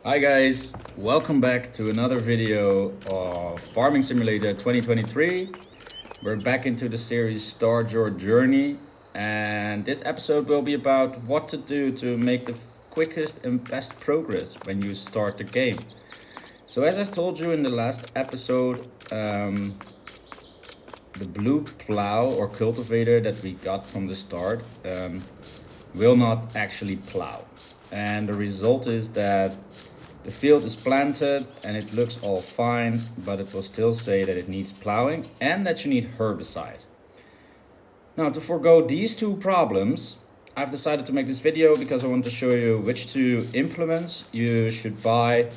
Hi guys, welcome back to another video of Farming Simulator 2023. We're back into the series Start Your Journey, and this episode will be about what to do to make the quickest and best progress when you start the game. So as I told you in the last episode, the blue plow or cultivator that we got from the start will not actually plow. And the result is that the field is planted and it looks all fine, but it will still say that it needs plowing and that you need herbicide. Now, to forego these two problems, I've decided to make this video because I want to show you which two implements you should buy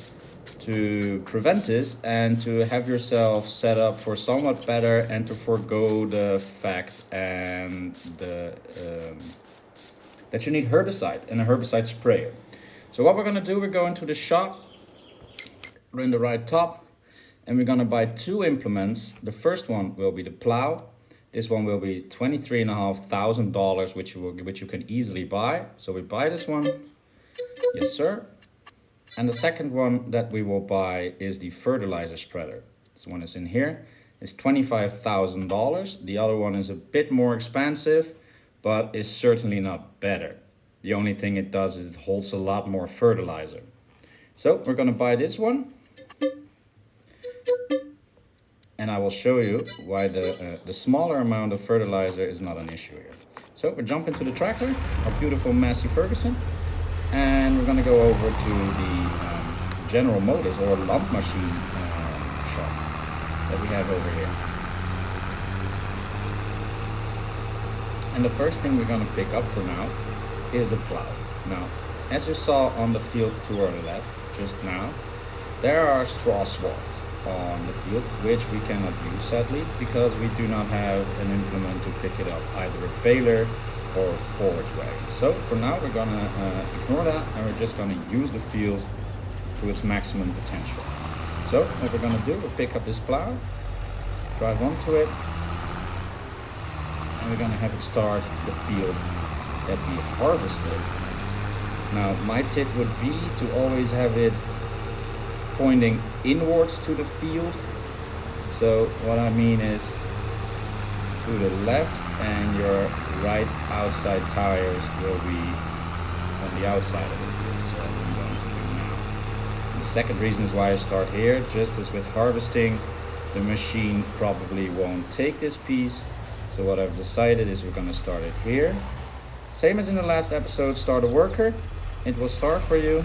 to prevent this and to have yourself set up for somewhat better and to forego the fact and that you need herbicide and a herbicide sprayer. So what we're going to do, we're going to the shop, we're in the right top, and we're going to buy two implements. The first one will be the plow. This one will be $23,500, which you can easily buy. So we buy this one. Yes, sir. And the second one that we will buy is the fertilizer spreader. This one is in here. It's $25,000. The other one is a bit more expensive, but is certainly not better. The only thing it does is it holds a lot more fertilizer. So we're going to buy this one. And I will show you why the smaller amount of fertilizer is not an issue here. So we jump into the tractor, our beautiful Massey Ferguson. And we're going to go over to the General Motors or Landmaschine shop that we have over here. And the first thing we're going to pick up for now is the plow. Now, as you saw on the field to our left just now, there are straw swaths on the field which we cannot use sadly because we do not have an implement to pick it up, either a baler or a forage wagon. So for now we're gonna ignore that and we're just gonna use the field to its maximum potential. So what we're gonna do, we'll pick up this plow, drive onto it, and we're gonna have it start the field that we harvested. Now my tip would be to always have it pointing inwards to the field. So what I mean is to the left, and your right outside tires will be on the outside of the field. So what I'm going to do now. And the second reason is why I start here. Just as with harvesting, the machine probably won't take this piece. So what I've decided is we're going to start it here. Same as in the last episode, start a worker. It will start for you.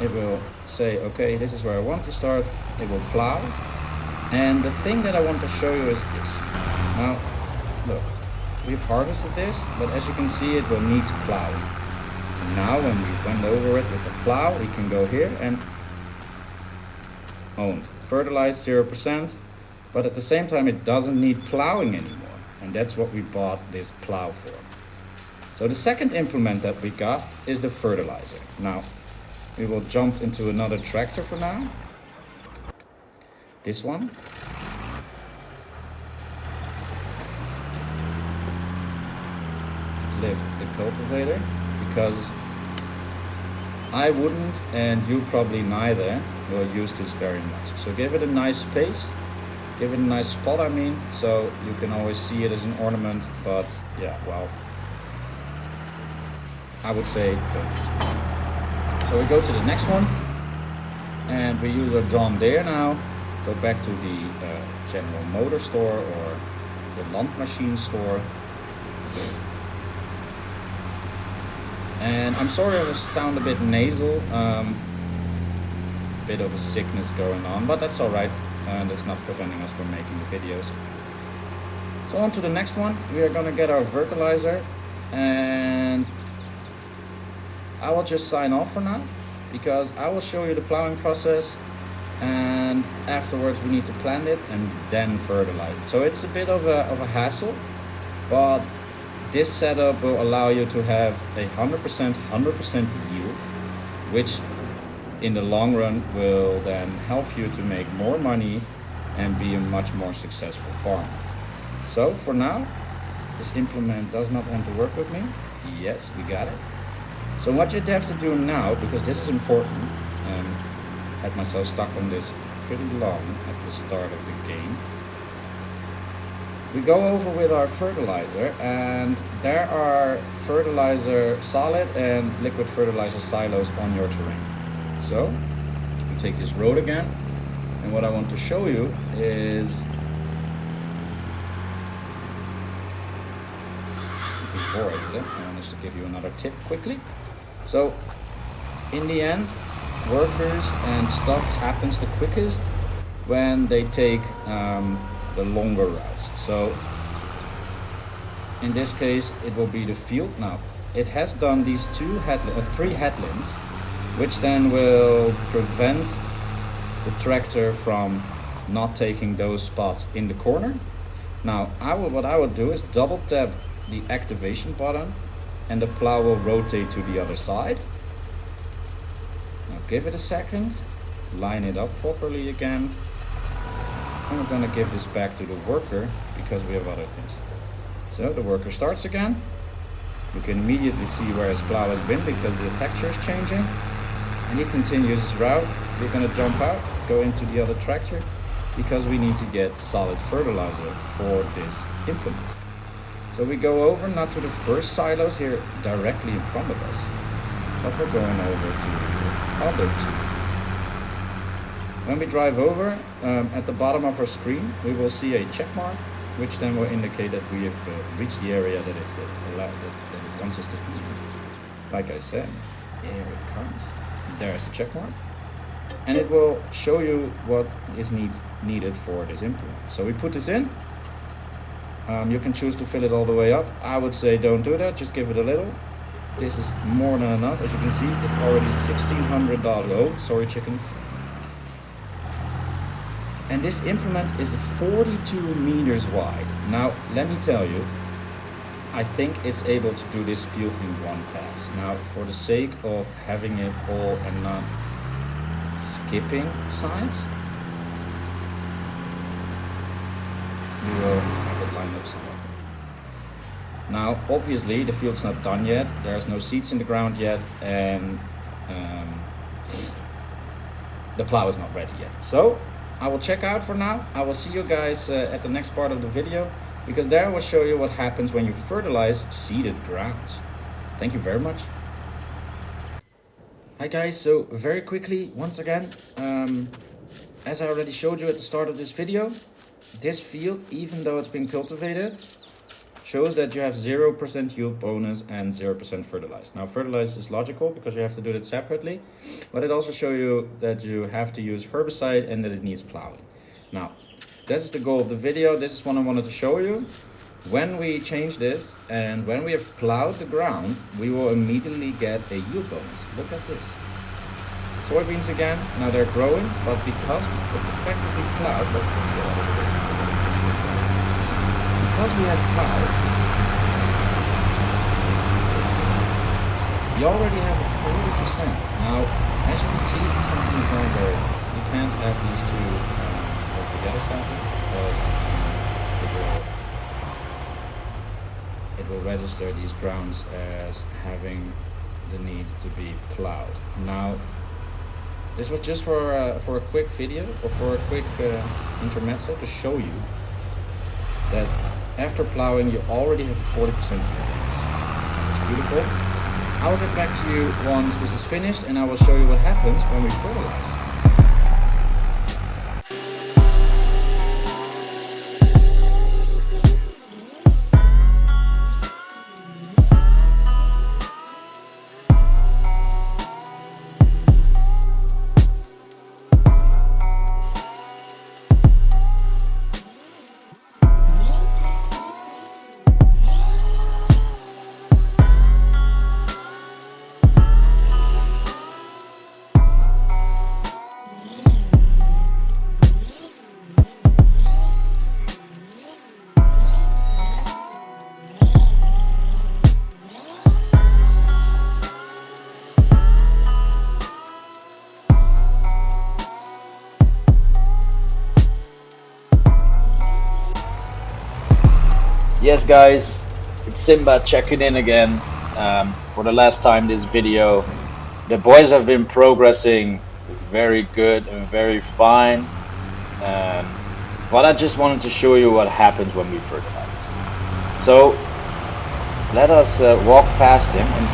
It will say, okay, this is where I want to start. It will plow. And the thing that I want to show you is this. Now, look, we've harvested this, but as you can see, it will need plowing. And now when we went over it with the plow, we can go here and owned. Fertilized 0%, but at the same time, it doesn't need plowing anymore. And that's what we bought this plow for. So the second implement that we got is the fertilizer. Now, we will jump into another tractor for now. This one. Let's lift the cultivator because I wouldn't, and you probably neither, will use this very much. So give it a nice space. Give it a nice spot, I mean, so you can always see it as an ornament, but yeah, well, I would say don't use it. So we go to the next one, and we use our John Deere now. Go back to the General Motor store or the Landmaschine store. And I'm sorry if I sound a bit nasal, bit of a sickness going on, but that's alright, and it's not preventing us from making the videos. So on to the next one, we are gonna get our fertilizer, and I will just sign off for now because I will show you the plowing process, and afterwards we need to plant it and then fertilize it. So it's a bit of a hassle, but this setup will allow you to have a 100% yield, which in the long run will then help you to make more money and be a much more successful farmer. So for now, this implement does not want to work with me. Yes, we got it. So what you'd have to do now, because this is important, had myself stuck on this pretty long at the start of the game. We go over with our fertilizer, and there are fertilizer solid and liquid fertilizer silos on your terrain. So we take this road again, and what I want to show you is, before I do that, I want to give you another tip quickly. So in the end, workers and stuff happens the quickest when they take the longer routes. So in this case it will be the field. Now it has done these three headlands, which then will prevent the tractor from not taking those spots in the corner. Now what I would do is double tap the activation button, and the plow will rotate to the other side. Now give it a second, line it up properly again, and we're gonna give this back to the worker because we have other things. So the worker starts again. You can immediately see where his plow has been because the texture is changing, and he continues his route. We're gonna jump out, go into the other tractor because we need to get solid fertilizer for this implement. So we go over, not to the first silos here directly in front of us, but we're going over to the other two. When we drive over, at the bottom of our screen, we will see a check mark, which then will indicate that we have reached the area that it wants us to be. Like I said, here it comes. There's the check mark. And it will show you what is needed for this implement. So we put this in. You can choose to fill it all the way up. I would say don't do that, just give it a little. This is more than enough. As you can see, it's already $1,600. Oh, sorry chickens. And this implement is 42 meters wide. Now, let me tell you, I think it's able to do this field in one pass. Now, for the sake of having it all and not skipping sides, we will have it lined up somewhere. Now, obviously, the field's not done yet. There's no seeds in the ground yet, and the plow is not ready yet. So, I will check out for now. I will see you guys at the next part of the video, because there I will show you what happens when you fertilize seeded grounds. Thank you very much. Hi guys, so very quickly, once again, as I already showed you at the start of this video, this field, even though it's been cultivated, shows that you have 0% yield bonus and 0% fertilized. Now fertilized is logical because you have to do it separately, but it also shows you that you have to use herbicide and that it needs plowing. Now, this is the goal of the video. This is what I wanted to show you. When we change this and when we have plowed the ground, we will immediately get a yield bonus. Look at this. Soybeans again, now they're growing, but because of the fact that we plowed, because we have plowed, we already have a 40%. Now, as you can see, something is going very wrong. You can't have these two work together something, because it will register these grounds as having the need to be plowed. Now, this was just for a quick video, or for a quick intermezzo to show you that after plowing you already have a 40% yield. It's beautiful. I will get back to you once this is finished, and I will show you what happens when we fertilize. Yes guys, it's Simba checking in again for the last time this video. The boys have been progressing very good and very fine. Um, but I just wanted to show you what happens when we fertilize. So let us walk past him and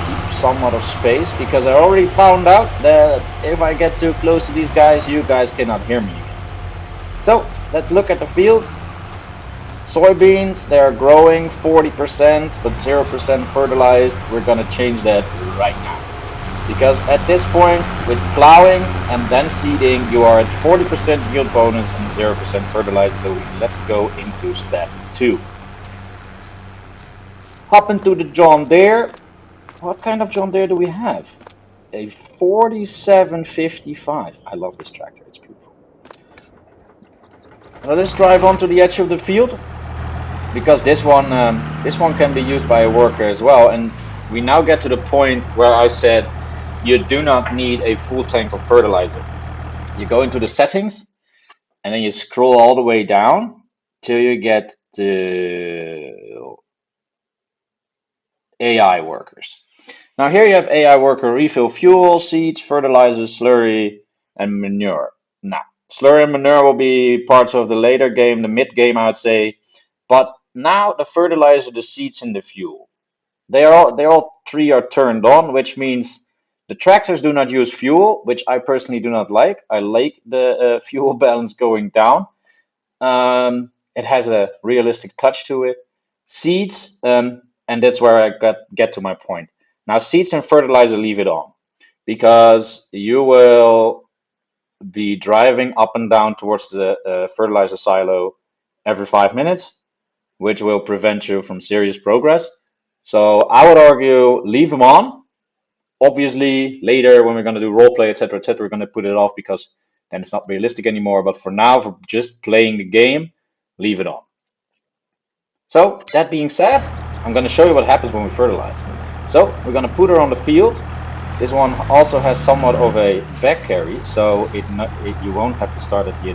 keep somewhat of space, because I already found out that if I get too close to these guys, you guys cannot hear me again. So let's look at the field. Soybeans, they are growing 40%, but 0% fertilized. We're gonna change that right now. Because at this point, with plowing and then seeding, you are at 40% yield bonus and 0% fertilized. So let's go into step 2. Hop into the John Deere. What kind of John Deere do we have? A 4755. I love this tractor, it's beautiful. Now let's drive onto the edge of the field, because this one can be used by a worker as well. And we now get to the point where I said you do not need a full tank of fertilizer. You go into the settings and then you scroll all the way down till you get to AI workers. Now here you have AI worker refill fuel, seeds, fertilizer, slurry, and manure. Now, slurry and manure will be parts of the later game, the mid game, I would say. But now the fertilizer, the seeds, and the fuel, they all three are turned on, which means the tractors do not use fuel, which I personally do not like. I like the fuel balance going down. It has a realistic touch to it. Seeds, and that's where I get to my point. Now, seeds and fertilizer, leave it on, because you will be driving up and down towards the fertilizer silo every 5 minutes, which will prevent you from serious progress. So I would argue leave them on. Obviously, later when we're going to do roleplay, etc., etc., we're going to put it off, because then it's not realistic anymore. But for now, for just playing the game, leave it on. So that being said, I'm going to show you what happens when we fertilize. So we're going to put her on the field. This one also has somewhat of a back carry, so you won't have to start at the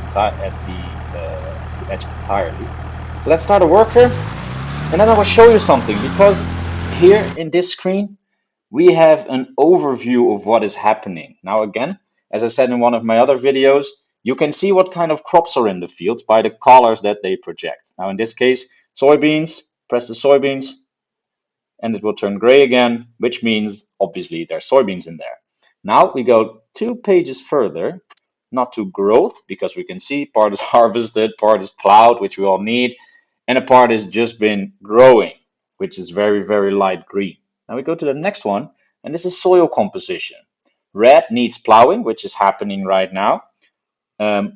edge entirely. So let's start a worker, and then I will show you something, because here in this screen we have an overview of what is happening. Now again, as I said in one of my other videos, you can see what kind of crops are in the fields by the colors that they project. Now in this case, soybeans, press the soybeans, and it will turn gray again, which means obviously there's soybeans in there. Now we go 2 pages further, not to growth, because we can see part is harvested, part is plowed, which we all need, and a part has just been growing, which is very, very light green. Now we go to the next one, and this is soil composition. Red needs plowing, which is happening right now.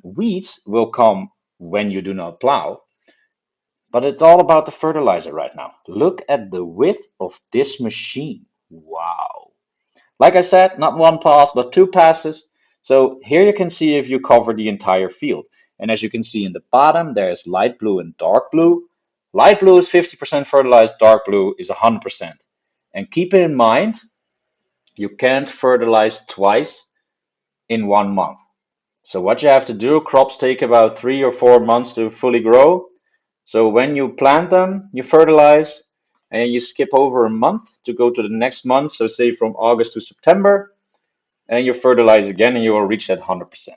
Weeds will come when you do not plow. But it's all about the fertilizer right now. Look at the width of this machine. Wow. Like I said, not one pass, but 2 passes. So here you can see if you cover the entire field. And as you can see in the bottom, there's light blue and dark blue. Light blue is 50% fertilized, dark blue is 100%. And keep in mind, you can't fertilize twice in 1 month. So what you have to do, crops take about 3 or 4 months to fully grow. So when you plant them, you fertilize, and you skip over a month to go to the next month. So say from August to September, and you fertilize again, and you will reach that 100%.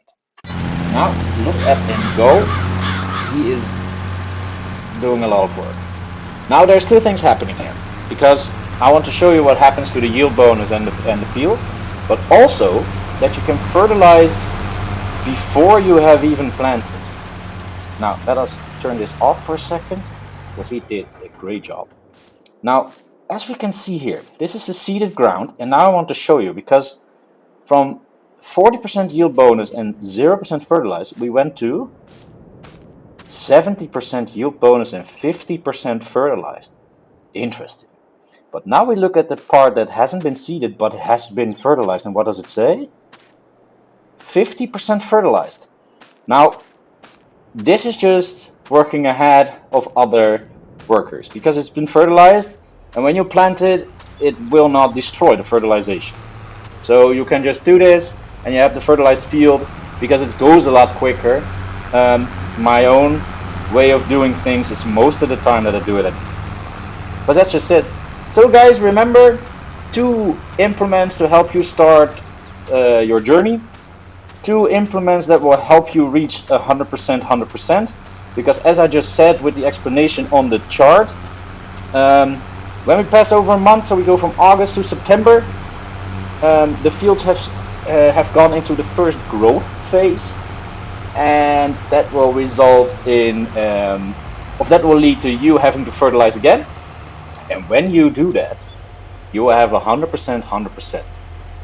Now look at him go. He is doing a lot of work. Now there's 2 things happening here, because I want to show you what happens to the yield bonus and the field, but also that you can fertilize before you have even planted. Now let us turn this off for a second, because we did a great job. Now, as we can see here, this is the seeded ground, and now I want to show you, because from 40% yield bonus and 0% fertilized, we went to 70% yield bonus and 50% fertilized. Interesting. But now we look at the part that hasn't been seeded but has been fertilized, and what does it say? 50% fertilized. Now, this is just working ahead of other workers, because it's been fertilized, and when you plant it, it will not destroy the fertilization. So you can just do this, and you have the fertilized field, because it goes a lot quicker. My own way of doing things is most of the time that I do it at the end. But that's just it. So guys, remember 2 implements to help you start your journey. 2 implements that will help you reach 100%, because as I just said with the explanation on the chart, when we pass over a month, so we go from August to September, the fields have gone into the first growth phase, and that will result in, that will lead to you having to fertilize again. And when you do that, you will have 100%,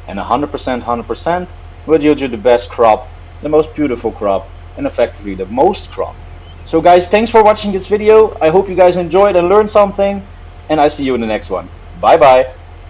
and 100% will yield you the best crop, the most beautiful crop, and effectively the most crop. So guys, thanks for watching this video. I hope you guys enjoyed and learned something, and I see you in the next one. Bye bye.